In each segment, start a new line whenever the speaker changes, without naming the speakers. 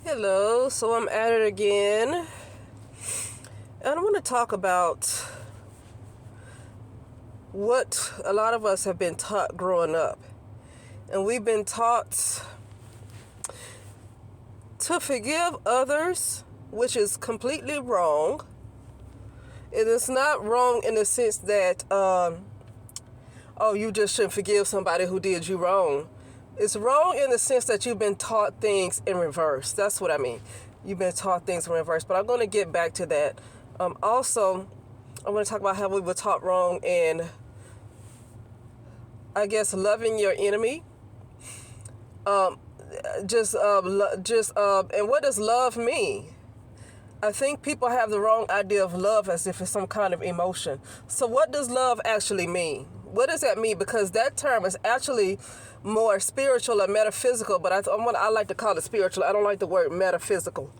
Hello, so I'm at it again, and I want to talk about what a lot of us have been taught growing up. And we've been taught to forgive others, which is completely wrong. It is not wrong in the sense that, you just shouldn't forgive somebody who did you wrong. It's wrong in the sense that you've been taught things in reverse. That's what I mean. You've been taught things in reverse. But I'm going to get back to that. Also, I'm going to talk about how we were taught wrong in, I guess, loving your enemy. And what does love mean? I think people have the wrong idea of love as if it's some kind of emotion. So what does love actually mean? What does that mean? Because that term is actually more spiritual or metaphysical, but I like to call it spiritual. I don't like the word metaphysical.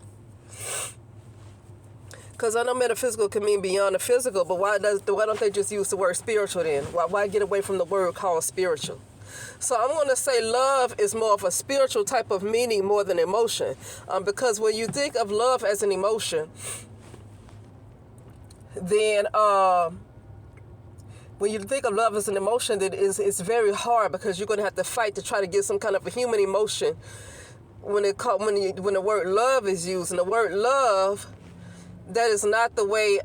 Because I know metaphysical can mean beyond the physical, but why don't they just use the word spiritual then? Why get away from the word called spiritual? So I'm going to say love is more of a spiritual type of meaning more than emotion. Because when you think of love as an emotion, then when you think of love as an emotion, then it's very hard because you're going to have to fight to try to get some kind of a human emotion when the word love is used. And the word love, that is not the way,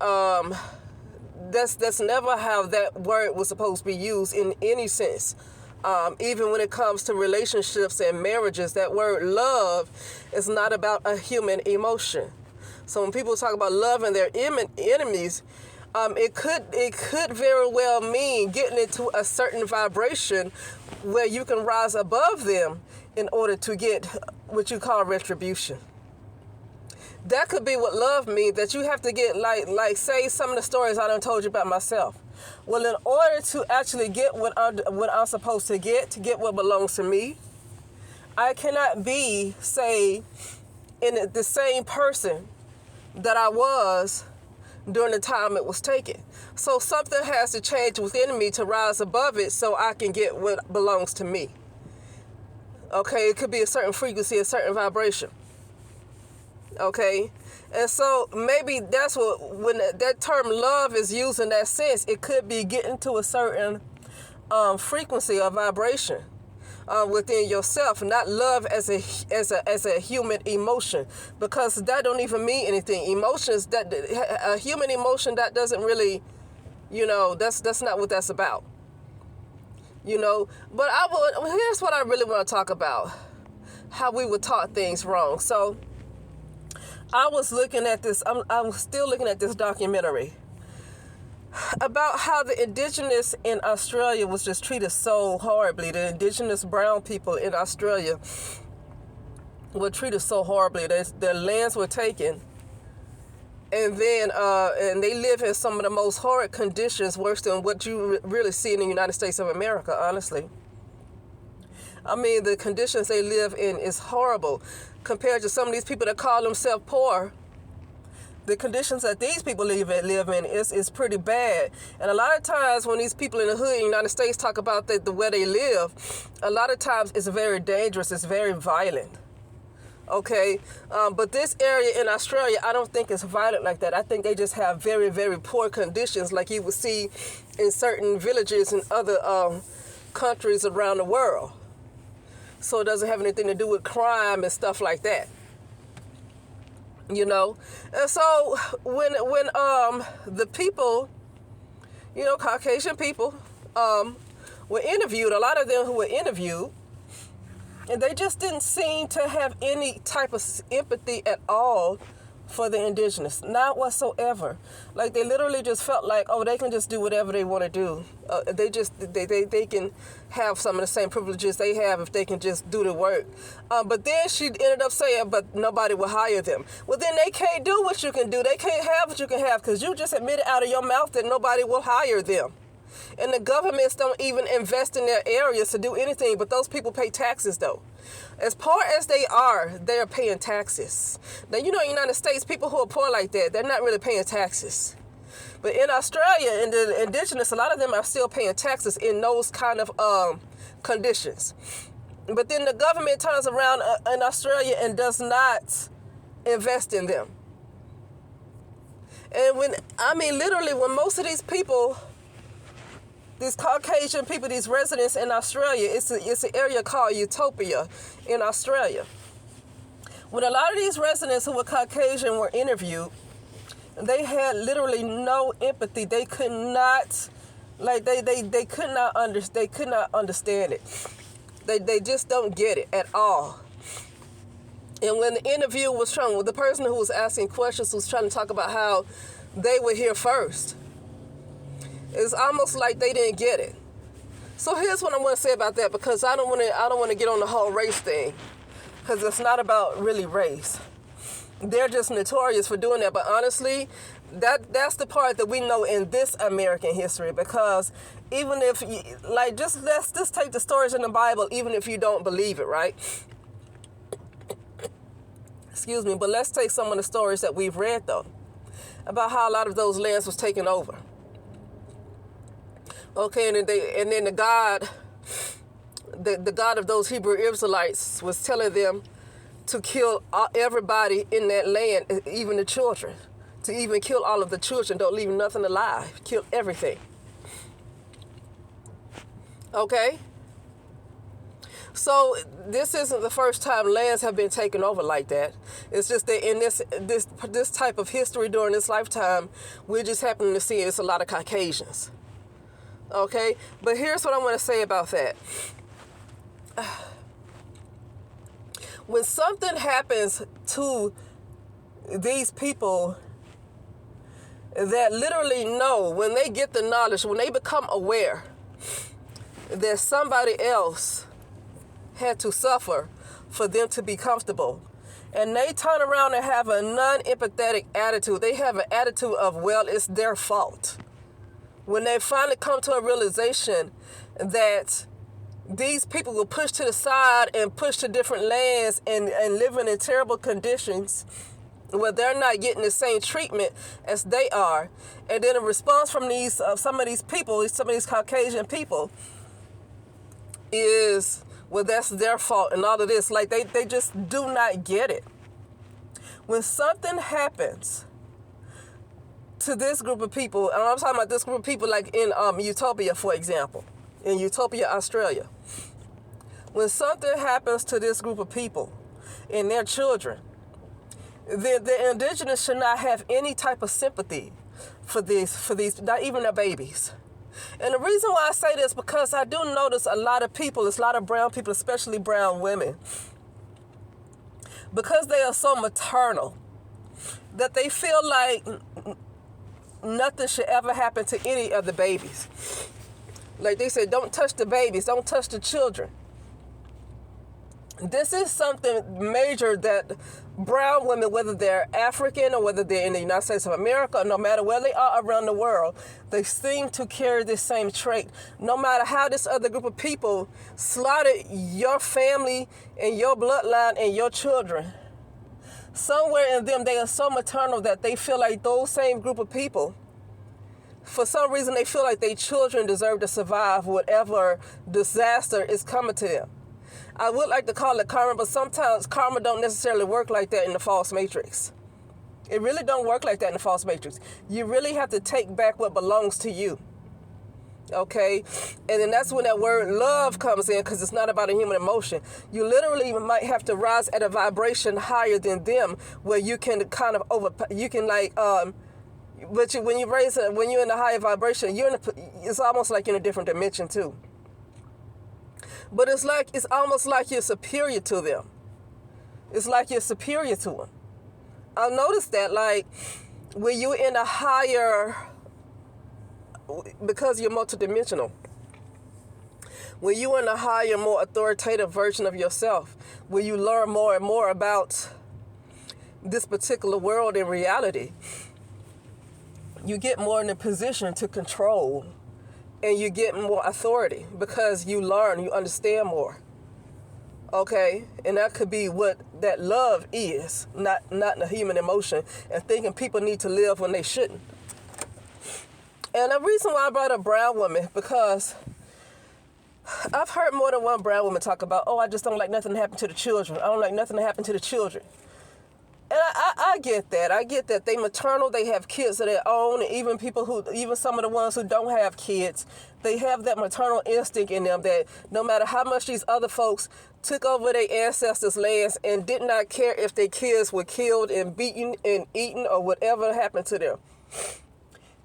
that's never how that word was supposed to be used in any sense. Even when it comes to relationships and marriages, that word love is not about a human emotion. So when people talk about loving their enemies, it could very well mean getting into a certain vibration where you can rise above them in order to get what you call retribution. That could be what love means, that you have to get, like say some of the stories I done told you about myself. Well, in order to actually get what I'm supposed to get what belongs to me, I cannot be, say, in the same person that I was during the time it was taken. So something has to change within me to rise above it so I can get what belongs to me. Okay, it could be a certain frequency, a certain vibration. Okay, and so maybe that's when that term love is used in that sense, it could be getting to a certain frequency or vibration within yourself, not love as a human emotion, because that don't even mean anything. Emotions, that a human emotion, that doesn't really, that's not what that's about. But here's what I really want to talk about: how we were taught things wrong. So I was looking at this. I was still looking at this documentary about how the indigenous in Australia was just treated so horribly. The indigenous brown people in Australia were treated so horribly. Their lands were taken, and then and they live in some of the most horrid conditions, worse than what you really see in the United States of America, honestly. I mean, the conditions they live in is horrible compared to some of these people that call themselves poor. The conditions that these people live in is pretty bad. And a lot of times when these people in the hood in the United States talk about the way they live, a lot of times it's very dangerous, it's very violent. Okay, but this area in Australia, I don't think it's violent like that. I think they just have very, very poor conditions like you would see in certain villages in other countries around the world. So it doesn't have anything to do with crime and stuff like that. And so when the people, Caucasian people, were interviewed, a lot of them who were interviewed, and they just didn't seem to have any type of empathy at all for the indigenous, not whatsoever. Like they literally just felt like, they can just do whatever they want to do. They can have some of the same privileges they have if they can just do the work. But then she ended up saying, but nobody will hire them. Well, then they can't do what you can do. They can't have what you can have because you just admitted out of your mouth that nobody will hire them. And the governments don't even invest in their areas to do anything, but those people pay taxes though. As poor as they are paying taxes. Now, in the United States, people who are poor like that, they're not really paying taxes. But in Australia, in the indigenous, a lot of them are still paying taxes in those kind of conditions. But then the government turns around in Australia and does not invest in them. And literally, when most of these people, these Caucasian people, these residents in Australia, it's an area called Utopia in Australia. When a lot of these residents who were Caucasian were interviewed, they had literally no empathy. They could not, they could not understand it. They just don't get it at all. And when the interview was the person who was asking questions was trying to talk about how they were here first, it's almost like they didn't get it. So here's what I want to say about that, because I don't want to get on the whole race thing, because it's not about really race. They're just notorious for doing that. But honestly, that's the part that we know in this American history, because even if let's just take the stories in the Bible, even if you don't believe it, right? Excuse me, but let's take some of the stories that we've read, though, about how a lot of those lands was taken over. Okay, and then the God of those Hebrew Israelites was telling them to kill everybody in that land, even the children, to even kill all of the children, don't leave nothing alive, kill everything. Okay? So this isn't the first time lands have been taken over like that. It's just that in this type of history during this lifetime, we're just happening to see it's a lot of Caucasians. Okay? But here's what I want to say about that. When something happens to these people that literally know, when they get the knowledge, when they become aware that somebody else had to suffer for them to be comfortable, and they turn around and have a non-empathetic attitude. They have an attitude of, well, it's their fault. When they finally come to a realization that these people were pushed to the side and pushed to different lands and living in terrible conditions where they're not getting the same treatment as they are, and then a response from some of these people, some of these Caucasian people, is, well, that's their fault and all of this. Like, they just do not get it. When something happens to this group of people, and I'm talking about this group of people like in Utopia, for example, in Utopia, Australia. When something happens to this group of people and their children, the indigenous should not have any type of sympathy for these, not even their babies. And the reason why I say this, because I do notice a lot of people, it's a lot of brown people, especially brown women, because they are so maternal, that they feel like nothing should ever happen to any of the babies. Like they say, don't touch the babies, don't touch the children. This is something major that brown women, whether they're African or whether they're in the United States of America, or no matter where they are around the world, they seem to carry this same trait. No matter how this other group of people slaughtered your family and your bloodline and your children, somewhere in them they are so maternal that they feel like those same group of people, for some reason they feel like their children deserve to survive whatever disaster is coming to them. I would like to call it karma, but sometimes karma don't necessarily work like that in the false matrix. It really don't work like that in the false matrix. You really have to take back what belongs to you. Okay? And then that's when that word love comes in, because it's not about a human emotion. You literally might have to rise at a vibration higher than them, where you can kind of but when you're in a higher vibration, it's almost like in a different dimension too. But it's almost like you're superior to them. It's like you're superior to them. I've noticed that, like, when you're in a higher, because you're multidimensional, when you're in a higher, more authoritative version of yourself, where you learn more and more about this particular world and reality, you get more in a position to control, and you get more authority because you learn, you understand more. Okay? And that could be what that love is, not the human emotion, and thinking people need to live when they shouldn't. And the reason why I brought up brown women, because I've heard more than one brown woman talk about, oh, I just don't like nothing to happen to the children. I don't like nothing to happen to the children. And I get that. I get that they maternal, they have kids of their own, and even some of the ones who don't have kids, they have that maternal instinct in them that no matter how much these other folks took over their ancestors' lands and did not care if their kids were killed and beaten and eaten or whatever happened to them,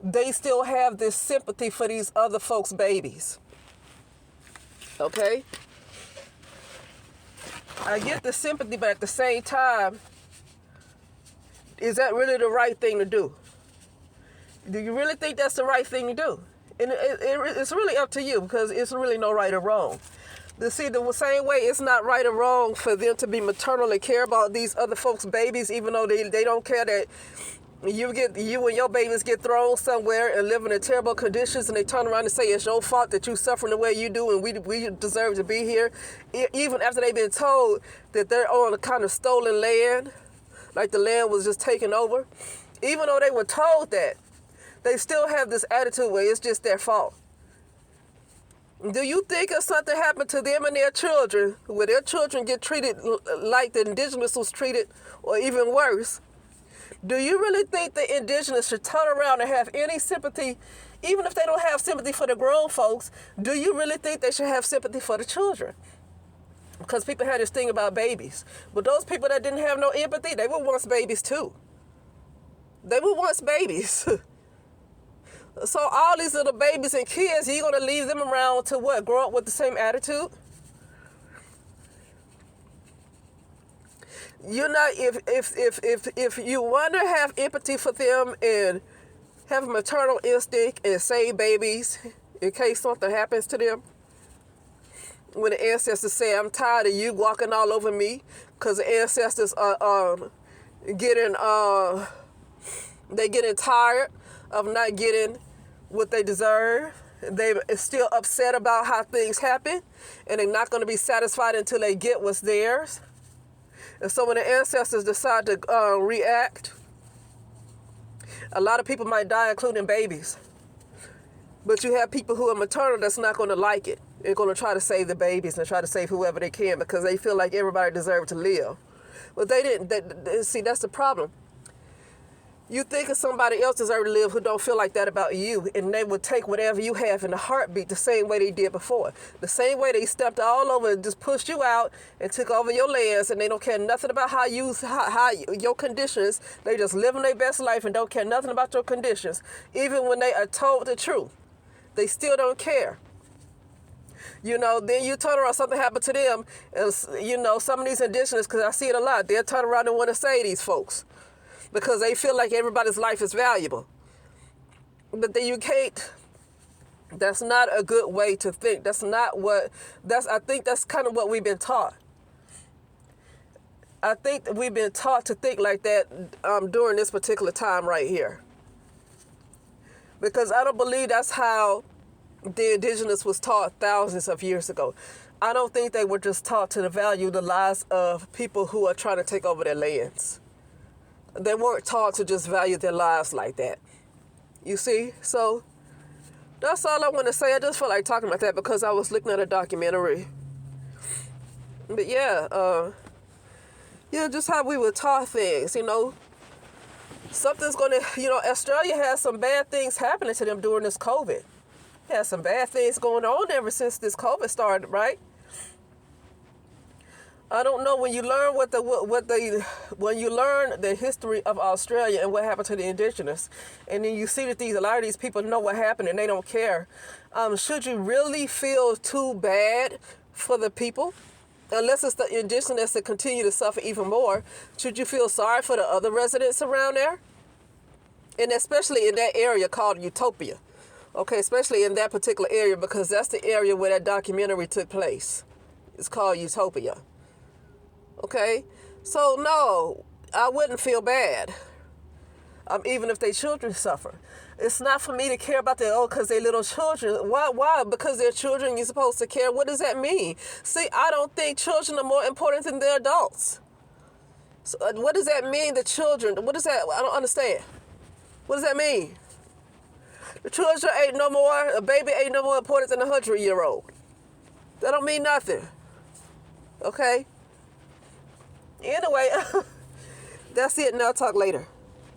they still have this sympathy for these other folks' babies. Okay? I get the sympathy, but at the same time, is that really the right thing to do? Do you really think that's the right thing to do? And it's really up to you, because it's really no right or wrong. See, the same way it's not right or wrong for them to be maternal and care about these other folks' babies, even though they don't care that you and your babies get thrown somewhere and live in terrible conditions, and they turn around and say it's your fault that you suffering the way you do, and we deserve to be here, even after they've been told that they're on a kind of stolen land, like the land was just taken over. Even though they were told that, they still have this attitude where it's just their fault. Do you think if something happened to them and their children, where their children get treated like the indigenous was treated, or even worse, do you really think the indigenous should turn around and have any sympathy, even if they don't have sympathy for the grown folks? Do you really think they should have sympathy for the children? Because people had this thing about babies. But those people that didn't have no empathy, they were once babies too. They were once babies. So all these little babies and kids, you're going to leave them around to what? Grow up with the same attitude? You're not, if you want to have empathy for them and have a maternal instinct and save babies in case something happens to them, when the ancestors say, I'm tired of you walking all over me, because the ancestors are getting tired of not getting what they deserve. They're still upset about how things happen, and they're not going to be satisfied until they get what's theirs. And so when the ancestors decide to react, a lot of people might die, including babies. But you have people who are maternal that's not going to like it. They're going to try to save the babies and try to save whoever they can, because they feel like everybody deserves to live. But they didn't. See, that's the problem. You think of somebody else deserves to live who don't feel like that about you, and they would take whatever you have in a heartbeat the same way they did before. The same way they stepped all over and just pushed you out and took over your lands, and they don't care nothing about how your conditions. They just living their best life and don't care nothing about your conditions. Even when they are told the truth, they still don't care. Then you turn around, something happened to them, and some of these indigenous, because I see it a lot, they'll turn around and want to save these folks, because they feel like everybody's life is valuable. But then you can't. That's not a good way to think. I think that's kind of what we've been taught. I think that we've been taught to think like that during this particular time right here. Because I don't believe that's how the indigenous was taught thousands of years ago. I don't think they were just taught to value the lives of people who are trying to take over their lands. They weren't taught to just value their lives like that. You see? So that's all I want to say. I just felt like talking about that because I was looking at a documentary. But just how we were taught things, Something's going to, Australia has some bad things happening to them during this COVID. Has some bad things going on ever since this COVID started, right? I don't know, when you learn when you learn the history of Australia and what happened to the indigenous, and then you see that a lot of these people know what happened and they don't care. Should you really feel too bad for the people? Unless it's the indigenous that continue to suffer even more, should you feel sorry for the other residents around there? And especially in that area called Utopia. Okay, especially in that particular area, because that's the area where that documentary took place. It's called Utopia. Okay, so no, I wouldn't feel bad, even if their children suffer. It's not for me to care about because they're little children. Why? Because they're children, you're supposed to care. What does that mean? See, I don't think children are more important than the adults. So what does that mean, the children? What is that? I don't understand. What does that mean? The children a baby ain't no more important than a 100-year-old. That don't mean nothing. Okay? Anyway, That's it, and I'll talk later.